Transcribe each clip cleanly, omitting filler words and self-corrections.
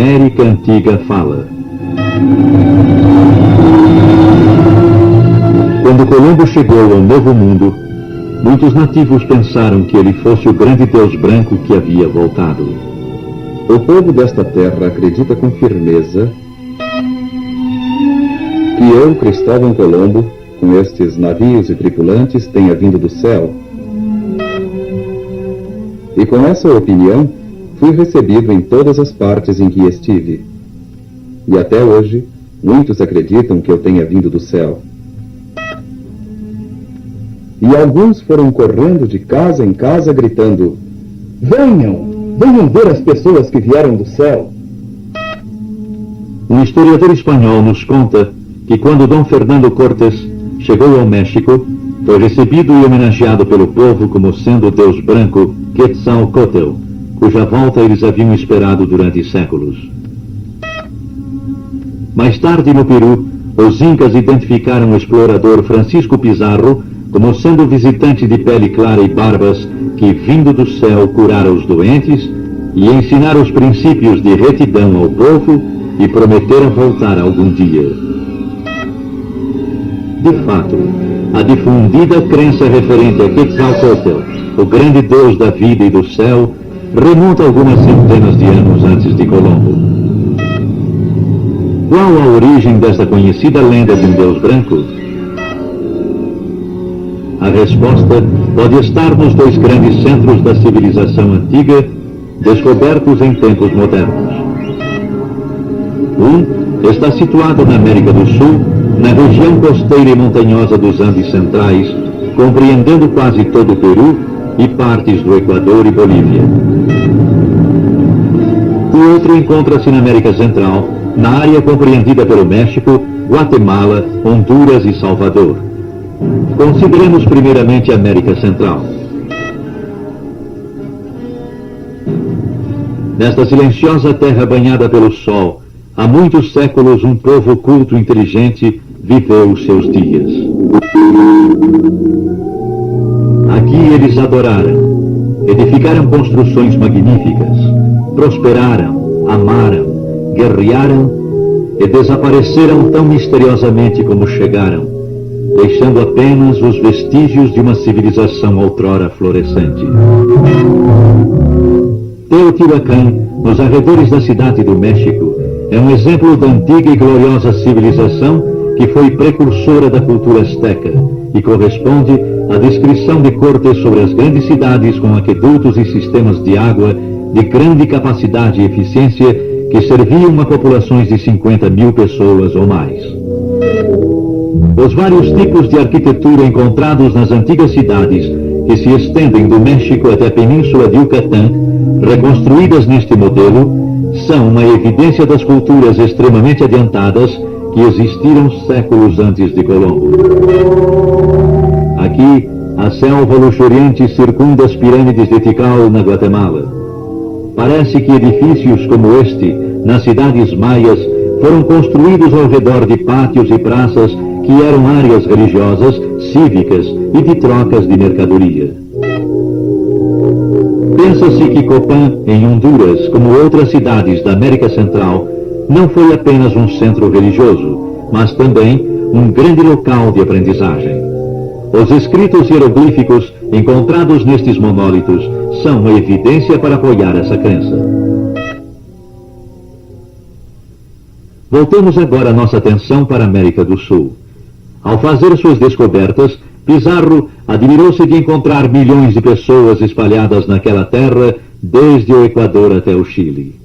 América Antiga fala. Quando Colombo chegou ao Novo Mundo, muitos nativos pensaram que ele fosse o grande Deus branco que havia voltado. O povo desta terra acredita com firmeza que eu, Cristóvão Colombo, com estes navios e tripulantes, tenha vindo do céu. E com essa opinião, fui recebido em todas as partes em que estive. E até hoje, muitos acreditam que eu tenha vindo do céu. E alguns foram correndo de casa em casa, gritando: venham ver as pessoas que vieram do céu. Um historiador espanhol nos conta que quando Dom Fernando Cortés chegou ao México, foi recebido e homenageado pelo povo como sendo o Deus branco Quetzalcóatl, cuja volta eles haviam esperado durante séculos. Mais tarde, no Peru, os incas identificaram o explorador Francisco Pizarro como sendo o visitante de pele clara e barbas que, vindo do céu, curara os doentes e ensinara os princípios de retidão ao povo e prometera voltar algum dia. De fato, a difundida crença referente a Quetzalcóatl, o grande Deus da vida e do céu, remonta algumas centenas de anos antes de Colombo. Qual a origem desta conhecida lenda de um Deus branco? A resposta pode estar nos dois grandes centros da civilização antiga, descobertos em tempos modernos. Um está situado na América do Sul, na região costeira e montanhosa dos Andes Centrais, compreendendo quase todo o Peru e partes do Equador e Bolívia. O outro encontra-se na América Central, na área compreendida pelo México, Guatemala, Honduras e Salvador. Consideremos primeiramente a América Central. Nesta silenciosa terra banhada pelo sol, há muitos séculos um povo culto e inteligente viveu os seus dias. Aqui eles adoraram, edificaram construções magníficas, prosperaram, amaram, guerrearam e desapareceram tão misteriosamente como chegaram, deixando apenas os vestígios de uma civilização outrora florescente. Teotihuacan, nos arredores da cidade do México, é um exemplo da antiga e gloriosa civilização que foi precursora da cultura azteca e corresponde à descrição de Cortés sobre as grandes cidades com aquedutos e sistemas de água de grande capacidade e eficiência que serviam a populações de 50 mil pessoas ou mais. Os vários tipos de arquitetura encontrados nas antigas cidades, que se estendem do México até a península de Yucatán, reconstruídas neste modelo, são uma evidência das culturas extremamente adiantadas que existiram séculos antes de Colombo. Aqui, a selva luxuriante circunda as pirâmides de Tikal, na Guatemala. Parece que edifícios como este, nas cidades maias, foram construídos ao redor de pátios e praças que eram áreas religiosas, cívicas e de trocas de mercadoria. Pensa-se que Copán, em Honduras, como outras cidades da América Central, não foi apenas um centro religioso, mas também um grande local de aprendizagem. Os escritos hieroglíficos encontrados nestes monólitos são uma evidência para apoiar essa crença. Voltemos agora nossa atenção para a América do Sul. Ao fazer suas descobertas, Pizarro admirou-se de encontrar milhões de pessoas espalhadas naquela terra, desde o Equador até o Chile.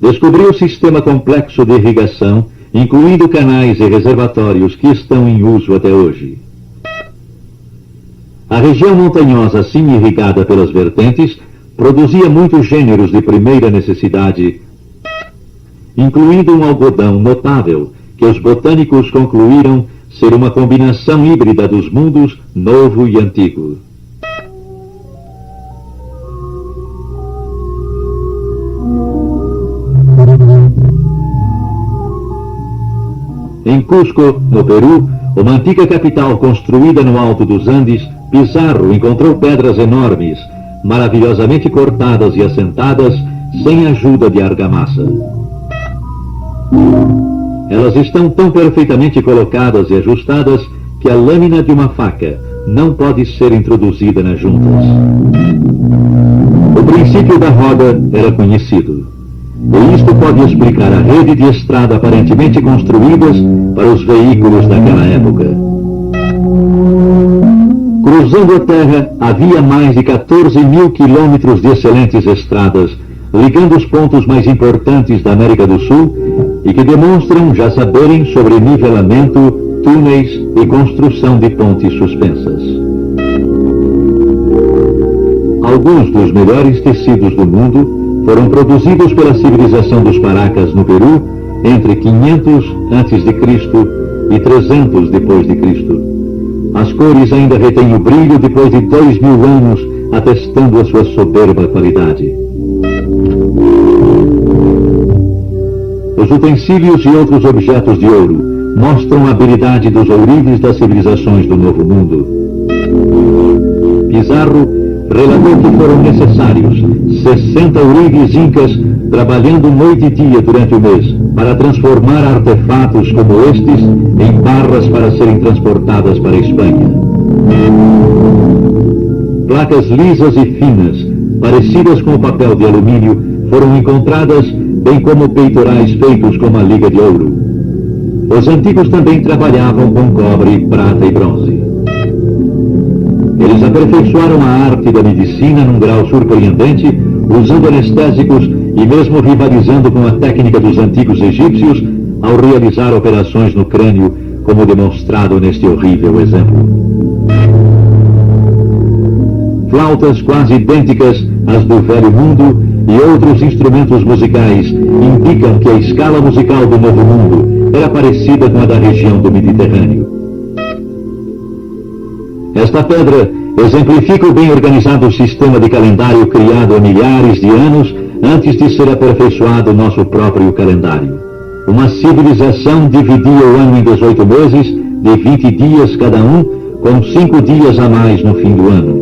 Descobriu um sistema complexo de irrigação, incluindo canais e reservatórios que estão em uso até hoje. A região montanhosa, assim irrigada pelas vertentes, produzia muitos gêneros de primeira necessidade, incluindo um algodão notável, que os botânicos concluíram ser uma combinação híbrida dos mundos novo e antigo. Em Cusco, no Peru, uma antiga capital construída no alto dos Andes, Pizarro encontrou pedras enormes, maravilhosamente cortadas e assentadas, sem ajuda de argamassa. Elas estão tão perfeitamente colocadas e ajustadas que a lâmina de uma faca não pode ser introduzida nas juntas. O princípio da roda era conhecido, e isto pode explicar a rede de estrada aparentemente construídas para os veículos daquela época. Cruzando a terra, havia mais de 14 mil quilômetros de excelentes estradas, ligando os pontos mais importantes da América do Sul e que demonstram já saberem sobre nivelamento, túneis e construção de pontes suspensas. Alguns dos melhores tecidos do mundo foram produzidos pela civilização dos Paracas no Peru entre 500 a.C. e 300 depois de Cristo. As cores ainda retêm o brilho depois de 2000 anos, atestando a sua soberba qualidade. Os utensílios e outros objetos de ouro mostram a habilidade dos ourives das civilizações do Novo Mundo. Pizarro relatou que foram necessários 60 ourives incas trabalhando noite e dia durante o mês para transformar artefatos como estes em barras para serem transportadas para a Espanha. Placas lisas e finas, parecidas com o papel de alumínio, foram encontradas, bem como peitorais feitos com uma liga de ouro. Os antigos também trabalhavam com cobre, prata e bronze. Eles aperfeiçoaram a arte da medicina num grau surpreendente, usando anestésicos e mesmo rivalizando com a técnica dos antigos egípcios ao realizar operações no crânio, como demonstrado neste horrível exemplo. Flautas quase idênticas às do Velho Mundo e outros instrumentos musicais indicam que a escala musical do Novo Mundo era parecida com a da região do Mediterrâneo. Esta pedra exemplifica o bem organizado sistema de calendário criado há milhares de anos antes de ser aperfeiçoado o nosso próprio calendário. Uma civilização dividia o ano em 18 meses, de 20 dias cada um, com 5 dias a mais no fim do ano.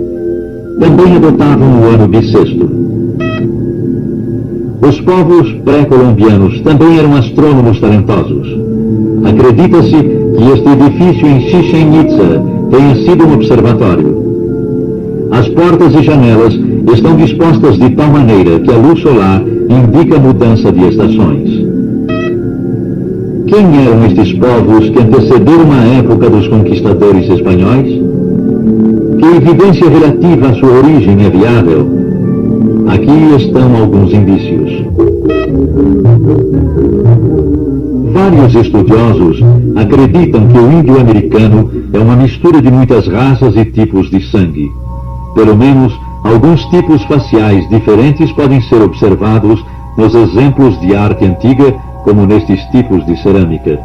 Também adotavam o ano bissexto. Os povos pré-colombianos também eram astrônomos talentosos. Acredita-se que este edifício em Chichén Itzá tenha sido um observatório. As portas e janelas estão dispostas de tal maneira que a luz solar indica a mudança de estações. Quem eram estes povos que antecederam a época dos conquistadores espanhóis? Que evidência relativa à sua origem é viável? Aqui estão alguns indícios. Vários estudiosos acreditam que o índio americano é uma mistura de muitas raças e tipos de sangue. Pelo menos, alguns tipos faciais diferentes podem ser observados nos exemplos de arte antiga, como nestes tipos de cerâmica.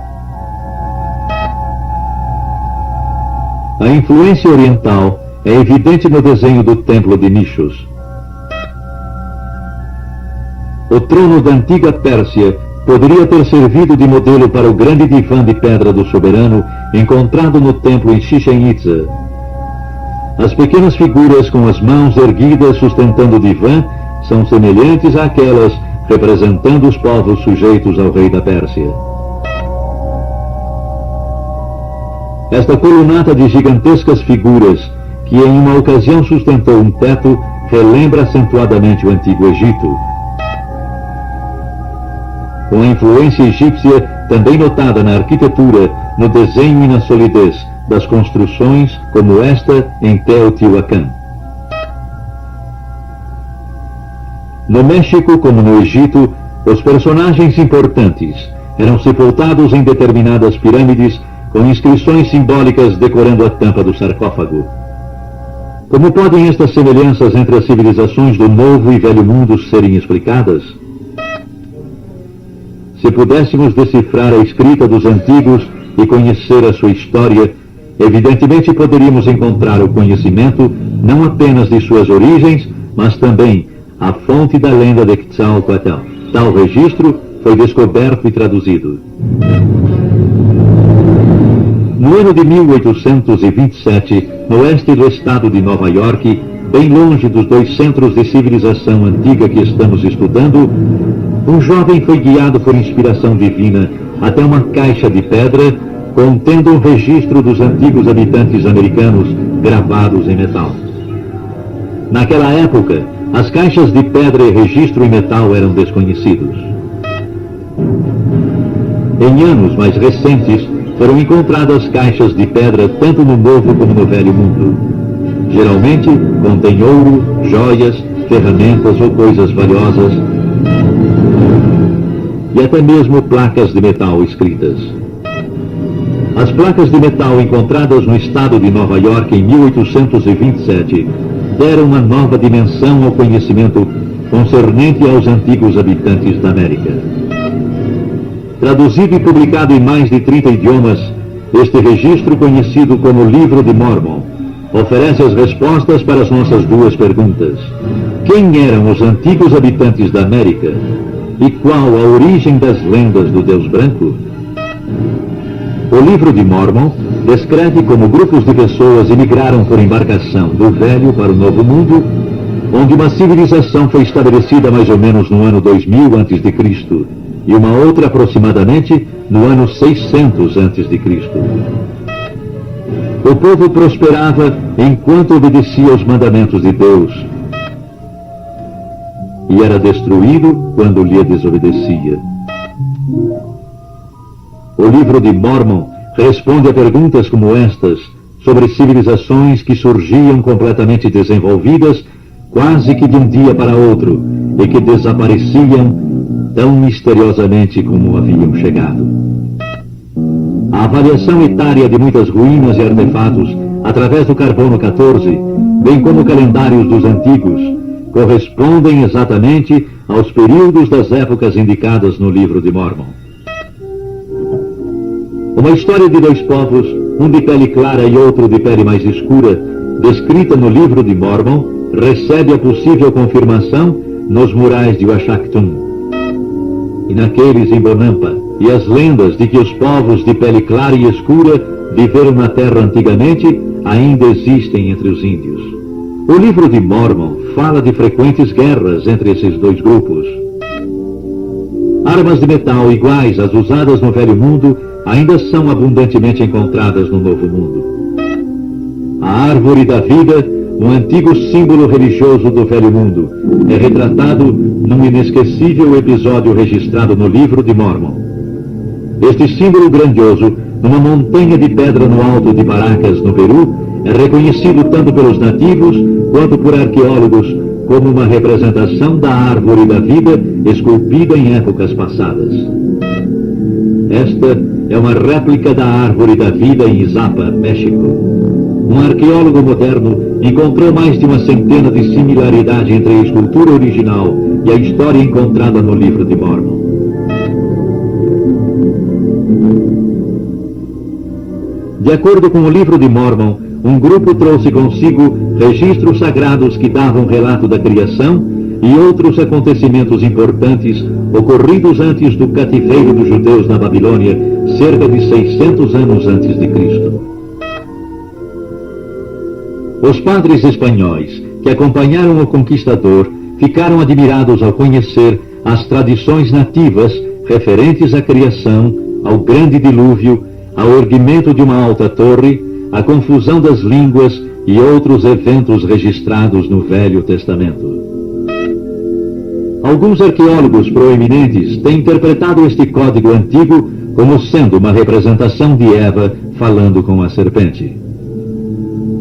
A influência oriental é evidente no desenho do templo de Nichos. O trono da antiga Pérsia poderia ter servido de modelo para o grande divã de pedra do soberano encontrado no templo em Chichén Itzá. As pequenas figuras com as mãos erguidas sustentando o divã são semelhantes àquelas representando os povos sujeitos ao rei da Pérsia. Esta colunata de gigantescas figuras, que em uma ocasião sustentou um teto, relembra acentuadamente o Antigo Egito. Com a influência egípcia também notada na arquitetura, no desenho e na solidez das construções, como esta em Teotihuacan. No México, como no Egito, os personagens importantes eram sepultados em determinadas pirâmides com inscrições simbólicas decorando a tampa do sarcófago. Como podem estas semelhanças entre as civilizações do Novo e Velho Mundo serem explicadas? Se pudéssemos decifrar a escrita dos antigos e conhecer a sua história, evidentemente poderíamos encontrar o conhecimento não apenas de suas origens, mas também a fonte da lenda de Quetzalcoatl. Tal registro foi descoberto e traduzido. No ano de 1827, no oeste do estado de Nova York, bem longe dos dois centros de civilização antiga que estamos estudando, um jovem foi guiado por inspiração divina até uma caixa de pedra contendo um registro dos antigos habitantes americanos gravados em metal. Naquela época, as caixas de pedra e registro em metal eram desconhecidos. Em anos mais recentes, foram encontradas caixas de pedra tanto no Novo como no Velho Mundo. Geralmente contém ouro, joias, ferramentas ou coisas valiosas e até mesmo placas de metal escritas. As placas de metal encontradas no estado de Nova York em 1827 deram uma nova dimensão ao conhecimento concernente aos antigos habitantes da América. Traduzido e publicado em mais de 30 idiomas, este registro, conhecido como Livro de Mormon, oferece as respostas para as nossas duas perguntas. Quem eram os antigos habitantes da América? E qual a origem das lendas do Deus Branco? O Livro de Mormon descreve como grupos de pessoas emigraram por embarcação do Velho para o Novo Mundo, onde uma civilização foi estabelecida mais ou menos no ano 2000 a.C. e uma outra aproximadamente no ano 600 a.C. O povo prosperava enquanto obedecia aos mandamentos de Deus e era destruído quando lhe desobedecia. O Livro de Mormon responde a perguntas como estas sobre civilizações que surgiam completamente desenvolvidas quase que de um dia para outro e que desapareciam tão misteriosamente como haviam chegado. A avaliação etária de muitas ruínas e artefatos através do carbono 14, bem como calendários dos antigos, correspondem exatamente aos períodos das épocas indicadas no Livro de Mormon. Uma história de dois povos, um de pele clara e outro de pele mais escura, descrita no Livro de Mormon, recebe a possível confirmação nos murais de Washacton e naqueles em Bonampa, e as lendas de que os povos de pele clara e escura viveram na terra antigamente ainda existem entre os índios. O Livro de Mormon fala de frequentes guerras entre esses dois grupos. Armas de metal iguais às usadas no Velho Mundo ainda são abundantemente encontradas no Novo Mundo. A árvore da vida, um antigo símbolo religioso do Velho Mundo, é retratado num inesquecível episódio registrado no Livro de Mormon. Este símbolo grandioso, numa montanha de pedra no alto de Paracas, no Peru, é reconhecido tanto pelos nativos quanto por arqueólogos como uma representação da árvore da vida esculpida em épocas passadas. Esta é uma réplica da árvore da vida em Izapa, México. Um arqueólogo moderno encontrou mais de uma centena de similaridades entre a escultura original e a história encontrada no Livro de Mormon. De acordo com o Livro de Mormon, um grupo trouxe consigo registros sagrados que davam relato da criação e outros acontecimentos importantes ocorridos antes do cativeiro dos judeus na Babilônia, cerca de 600 anos antes de Cristo. Os padres espanhóis que acompanharam o conquistador ficaram admirados ao conhecer as tradições nativas referentes à criação, ao grande dilúvio, ao erguimento de uma alta torre, à confusão das línguas e outros eventos registrados no Velho Testamento. Alguns arqueólogos proeminentes têm interpretado este código antigo como sendo uma representação de Eva falando com a serpente.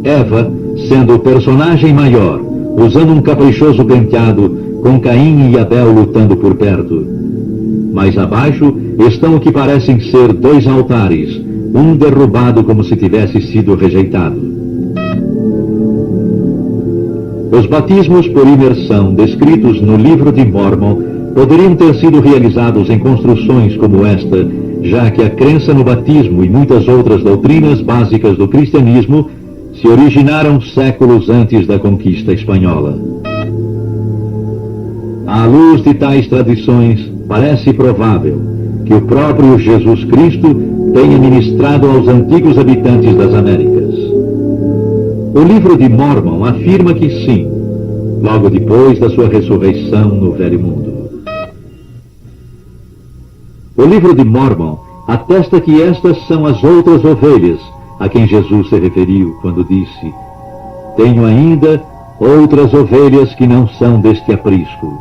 Eva, sendo o personagem maior, usando um caprichoso penteado, com Caim e Abel lutando por perto. Mais abaixo estão o que parecem ser dois altares, um derrubado como se tivesse sido rejeitado. Os batismos por imersão descritos no Livro de Mormon poderiam ter sido realizados em construções como esta, já que a crença no batismo e muitas outras doutrinas básicas do cristianismo se originaram séculos antes da conquista espanhola. À luz de tais tradições, parece provável que o próprio Jesus Cristo tenha ministrado aos antigos habitantes das Américas. O livro de Mormon afirma que sim, logo depois da sua ressurreição no Velho Mundo. O livro de Mormon atesta que estas são as outras ovelhas a quem Jesus se referiu quando disse: tenho ainda outras ovelhas que não são deste aprisco.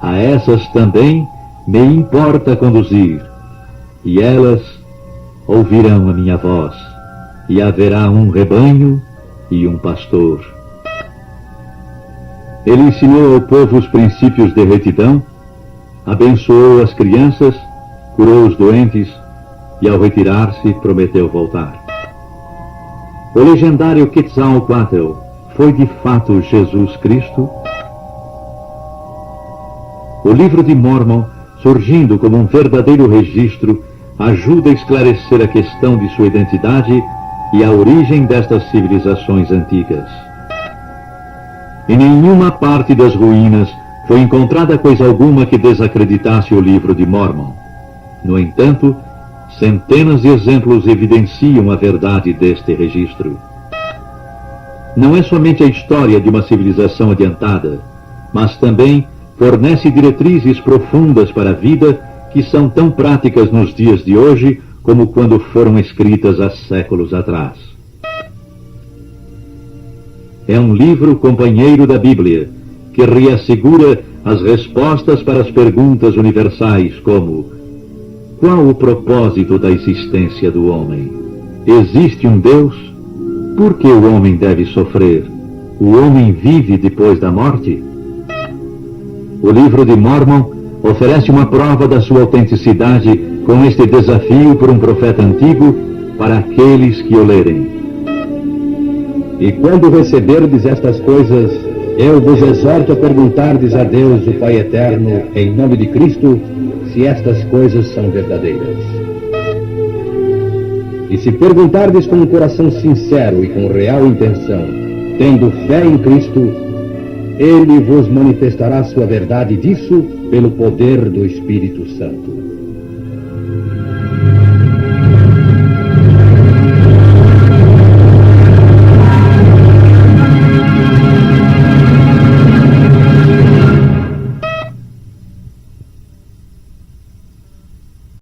A essas também me importa conduzir, e elas ouvirão a minha voz, e haverá um rebanho e um pastor. Ele ensinou ao povo os princípios de retidão, abençoou as crianças, curou os doentes e, ao retirar-se, prometeu voltar. O legendário Quetzalcoatl foi de fato Jesus Cristo? O livro de Mormon, surgindo como um verdadeiro registro, ajuda a esclarecer a questão de sua identidade e a origem destas civilizações antigas. Em nenhuma parte das ruínas foi encontrada coisa alguma que desacreditasse o livro de Mormon. No entanto, centenas de exemplos evidenciam a verdade deste registro. Não é somente a história de uma civilização adiantada, mas também fornece diretrizes profundas para a vida que são tão práticas nos dias de hoje como quando foram escritas há séculos atrás. É um livro companheiro da Bíblia, que reassegura as respostas para as perguntas universais como: qual o propósito da existência do homem? Existe um Deus? Por que o homem deve sofrer? O homem vive depois da morte? O livro de Mormon oferece uma prova da sua autenticidade com este desafio por um profeta antigo para aqueles que o lerem. E quando receberdes estas coisas, eu vos exorto a perguntardes a Deus, o Pai Eterno, em nome de Cristo, se estas coisas são verdadeiras. E se perguntardes com um coração sincero e com real intenção, tendo fé em Cristo, Ele vos manifestará sua verdade disso pelo poder do Espírito Santo.